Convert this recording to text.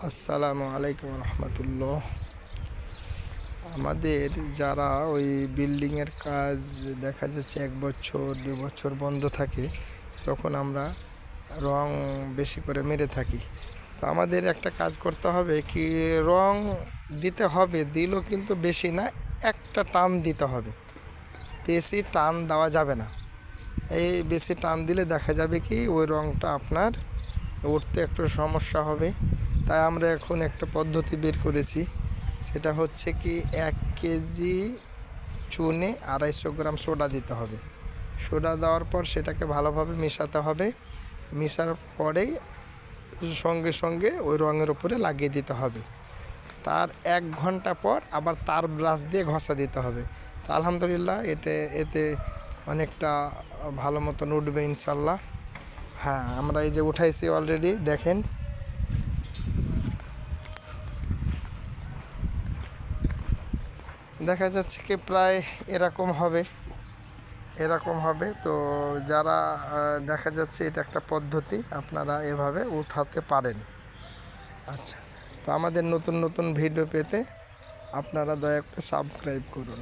আসসালামু আলাইকুম রহমতুল্লাহ। আমাদের যারা ওই বিল্ডিংয়ের কাজ দেখা যাচ্ছে 1 বছর 2 বছর বন্ধ থাকে, তখন আমরা রং বেশি করে মেরে থাকি। তো আমাদের একটা কাজ করতে হবে কি, রং দিতে হবে, দিলেও কিন্তু বেশি না, একটা টান দিতে হবে, বেশি টান দেওয়া যাবে না। এই বেশি টান দিলে দেখা যাবে কি ওই রংটা আপনার উঠতে একটু সমস্যা হবে। তাই আমরা এখন একটা পদ্ধতি বের করেছি, সেটা হচ্ছে কি 1 কেজি চুনে 250 গ্রাম সোডা দিতে হবে। সোডা দেওয়ার পর সেটাকে ভালোভাবে মেশাতে হবে। মেশার পরেই সঙ্গে সঙ্গে ওই রঙের উপরে লাগিয়ে দিতে হবে। তার 1 ঘন্টা পর আবার তার ব্রাশ দিয়ে ঘষা দিতে হবে। তো আলহামদুলিল্লাহ এতে অনেকটা ভালো মতন উঠবে ইনশাল্লাহ। হ্যাঁ, আমরা এই যে উঠাইছি অলরেডি, দেখেন। দেখা যাচ্ছে কি প্রায় এরকম হবে। তো যারা দেখা যাচ্ছে এটা একটা পদ্ধতি, আপনারা এভাবে উঠাতে পারেন। আচ্ছা, তো আমাদের নতুন নতুন ভিডিও পেতে আপনারা দয়া করে সাবস্ক্রাইব করুন।